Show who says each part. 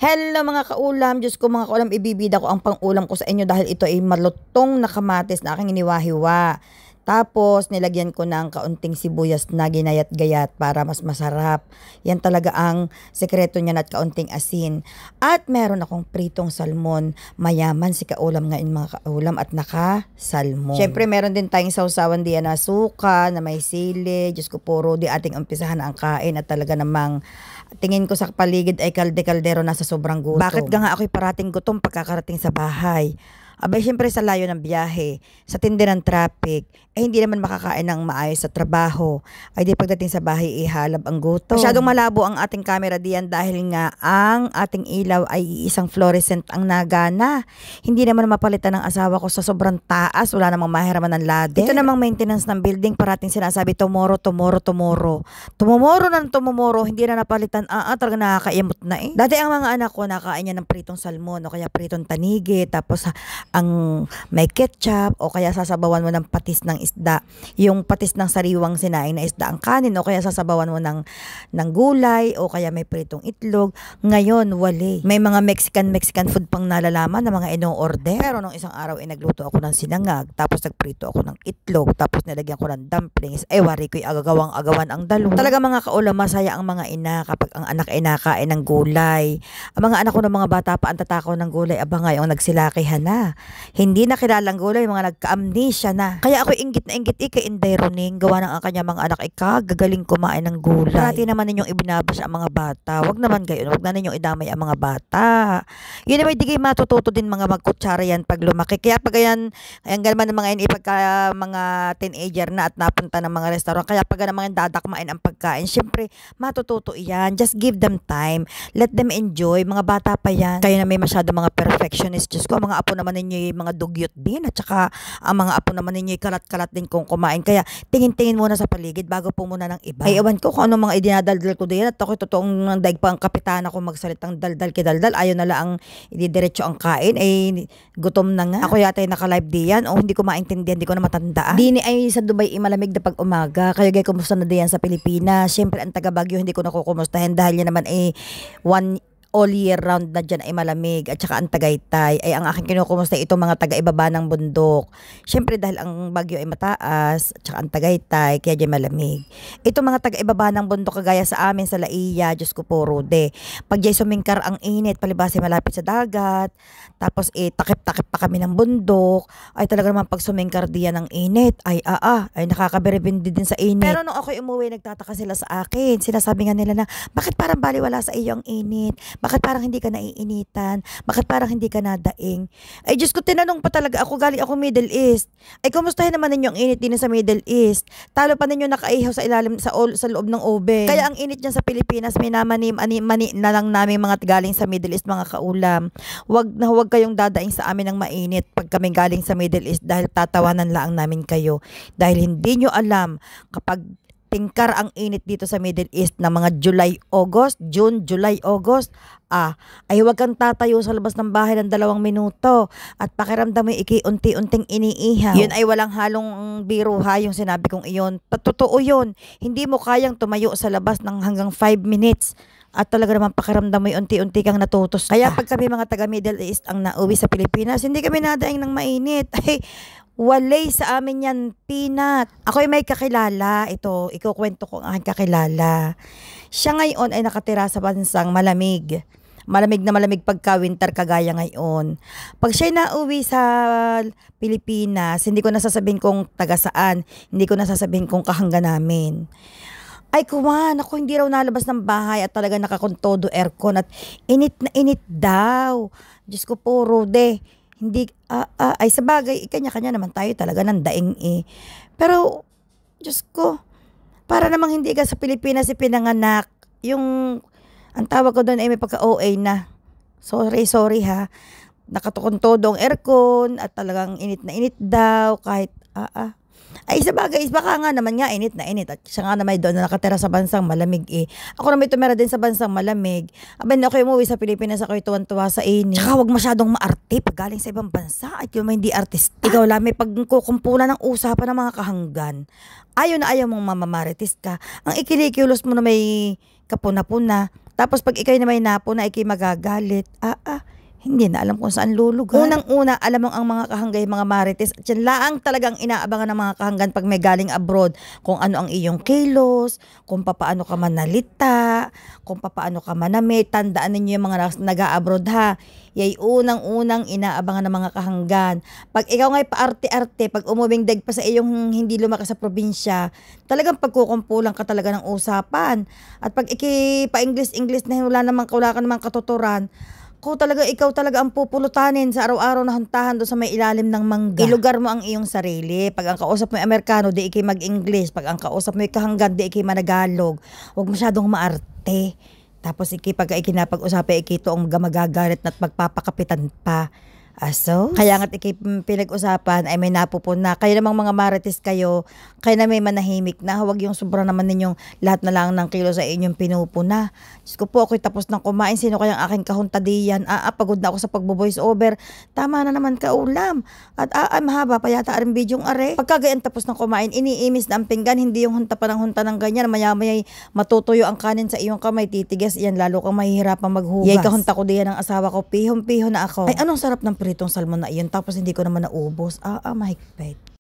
Speaker 1: Hello mga kaulam, Diyos ko mga kaulam, ibibida ko ang pang-ulam ko sa inyo dahil ito ay malutong na kamatis na aking iniwa-hiwa. Tapos nilagyan ko ng kaunting sibuyas na ginayat-gayat para mas masarap. Yan talaga ang sekreto niyan at kaunting asin. At meron akong pritong salmon. Mayaman si kaulam ngayon mga kaulam at naka-salmon. Siyempre meron din tayong sausawan diyan na suka, na may sili. Diyos ko puro di ating umpisahan ang kain at talaga namang tingin ko sa paligid ay kalde-kaldero na sa sobrang gutom. Bakit nga ako'y parating gutom pagkakarating sa bahay? Abay, syempre sa layo ng biyahe, sa tindi ng traffic, hindi naman makakain ng maayos sa trabaho. Ay di pagdating sa bahay, ihalab ang gutom. Masyadong malabo ang ating camera diyan dahil nga ang ating ilaw ay isang fluorescent ang nagana. Hindi naman mapalitan ng asawa ko sa sobrang taas, wala namang mahiraman ng ladder. Ito namang maintenance ng building, parating sinasabi tomorrow, tomorrow, tomorrow. Tomorrow ng tomorrow, hindi na napalitan, talaga nakakaimot na eh. Dati ang mga anak ko, nakain niya ng pritong salmon o kaya pritong tanigi, tapos ang may ketchup o kaya sasabawan mo ng patis ng isda, yung patis ng sariwang sinaing na isda ang kanin o kaya sasabawan mo ng gulay o kaya may pritong itlog. Ngayon, wali. May mga Mexican food pang nalalaman na mga ino-order. Pero nung isang araw ay nagluto ako ng sinangag, tapos nagprito ako ng itlog, tapos nilagyan ko ng dumplings, ay wari ko'y agagawang-agawan ang dalo. Talaga mga kaulam, masaya ang mga ina kapag ang anak ay nakain ng gulay. Ang mga anak ko ng mga bata pa ang tatakaw ng gulay, abangay ang nagsilakihan na. Hindi na kilalang gulay, mga nagka-amnesia na. Kaya ako inggit na inggit kay Inday Roning, gawa ng kanya mga anak ay kagagaling kumain ng gulay. Parati naman ninyong ibinabash ang mga bata. Wag naman gayon, wag na ninyong idamay ang mga bata. Yun naman, di kayo matututo din mga magkutsara yan pag lumaki. Kaya pag yan ganaman ng mga yun, pagka mga teenager na at napunta ng mga restaurant, kaya pag naman dadakmain ang pagkain, syempre matututo yan. Just give them time. Let them enjoy. Mga bata pa yan. Kaya na may masyado mga perfectionist. Diyos ko, mga apo naman ninyo yung mga dugyot din at saka ang mga apo naman ninyo yung kalat-kalat din kung kumain. Kaya tingin-tingin muna sa paligid bago po muna ng iba. Ay ewan ko kung ano mga idinadaldal ko diyan at ako totoong daig pa ang kapitana ko magsalitang daldal kidaldal. Ayaw na lang ididiretso ang kain. Ay gutom na nga. Ako yata yung naka-live diyan o hindi ko maintindihan, hindi ko na matandaan. Dini ay sa Dubai malamig na pag umaga. Kaya gay kumusta na diyan sa Pilipinas. Siyempre ang taga Baguio hindi ko na kukumustahin dahil yan naman all year round na dyan ay malamig at saka ang Tagaytay ay ang aking kinukumusta itong mga taga-ibaba ng bundok. Siyempre dahil ang Baguio ay mataas at saka ang Tagaytay kaya dyan malamig. Itong mga taga-ibaba ng bundok kagaya sa amin sa Laia, Diyos ko po Rude. Pag dyan sumingkar ang init, palibasa malapit sa dagat, tapos takip-takip pa kami ng bundok, ay talaga naman pag sumingkar diyan ang init, ay nakakabiribindi din sa init. Pero nung ako'y umuwi, nagtataka sila sa akin. Sinasabi nga nila na, bakit parang baliwala sa iyo ang init? Bakit parang hindi ka naiinitan? Bakit parang hindi ka nadaing? Ay Diyos ko, tinanong pa talaga ako, galing ako Middle East. Ay kumustahin naman ninyo ang init din sa Middle East? Talo pa ninyo nakaihaw sa ilalim sa loob ng oven. Kaya ang init dyan sa Pilipinas, may mani na lang namin mga galing sa Middle East mga kaulam. Huwag kayong dadaing sa amin ng mainit pag kami galing sa Middle East dahil tatawanan lang namin kayo. Dahil hindi nyo alam kapag tingkar ang init dito sa Middle East na mga June, July, August, ay huwag kang tatayo sa labas ng bahay ng 2 minuto at pakiramdam mo unti-unting iniihaw. Yun ay walang halong biro ha, yung sinabi kong iyon. Totoo yun. Hindi mo kayang tumayo sa labas ng hanggang 5 minutes. At talaga naman pakiramdam mo unti-unti kang natutos. Kaya pag kami mga taga Middle East ang nauwi sa Pilipinas, hindi kami nadaing ng mainit. Ay, walay sa amin yan, peanut. Ako'y may kakilala. Ito, ikukwento ko ang aking kakilala. Siya ngayon ay nakatira sa bansang malamig. Malamig na malamig pagka winter kagaya ngayon. Pag siya nauwi sa Pilipinas, hindi ko nasasabihin kung taga saan. Hindi ko nasasabihin kung kahangga namin. Ay kuwan, ako hindi raw nalabas ng bahay at talaga nakakontodo aircon at init na init daw. Diyos ko po, Rude. Hindi, ay sa bagay, kanya-kanya naman tayo talaga ng daing eh. Pero, Diyos ko, para namang hindi ka sa Pilipinas pinanganak. Yung, ang tawag ko doon ay may pagka-OA na. Sorry ha. Nakatukontodo ang aircon at talagang init na init daw kahit, Ay sa bagay, baka nga naman nga init na init at siya nga naman doon na nakatira sa bansang malamig eh. Ako naman tumira din sa bansang malamig. Abay na ako umuwi sa Pilipinas, ako tuwan-tuwa sa init. Tsaka huwag masyadong maarte pag galing sa ibang bansa at yung hindi artista. Ikaw lang may pagkukumpulan ng usapan ng mga kahanggan. Ayaw na ayaw mong mamamaritis ka. Ang ikilikilos mo na may kapuna-puna. Tapos pag ikay na may napo na ikay magagalit, hindi na alam kung saan lulugar. Unang-una, alam mo ang mga kahanggay, mga marites, at yan laang talagang inaabangan ng mga kahanggan pag may galing abroad, kung ano ang iyong kilos, kung papaano ka manalita, kung papaano ka manamit. Tandaan ninyo yung mga nag-a-abroad ha. Yay unang-unang inaabangan ng mga kahanggan. Pag ikaw nga'y paarte-arte, pag umubing dag pa sa iyong hindi lumaki sa probinsya, talagang pagkukumpulan ka talaga ng usapan. At pag pa-English na wala ka namang katuturan, ikaw talaga ang pupulutanin sa araw-araw na huntahan doon sa may ilalim ng mangga. Ilugar mo ang iyong sarili. Pag ang kausap mo ay Amerikano, di ikay mag-English. Pag ang kausap mo ay kahanggan, di ikay managalog. Huwag masyadong maarte. Tapos pag ikinapag-usapay, ito ang magagalit at magpapakapitan pa. Kaya nga't pinag-usapan ay may napupuna. Kayo namang mga marites kayo na may manahimik na. Huwag yung sobra naman ninyong lahat na lang ng kilo sa inyong pinupuna. Diyos ko po, ako'y tapos ng kumain. Sino kayang aking kahuntadiyan? Pagod na ako sa pagbo-voice over. Tama na naman kaulam. At mahaba pa yata ang bidyong are. Pagkagayan tapos ng kumain, iniimis na ang pinggan. Hindi yung hunta pa ng hunta ng ganyan. Maya-maya matutuyo ang kanin sa iyong kamay. Titigas yan. Lalo kang mahihirapang maghugas. Yay, kahunta ko diyan ng asawa ko. Pihong-piho na ako. Ay, anong sarap ng pritong salmon na iyon. Tapos hindi ko naman naubos. Mahigpit.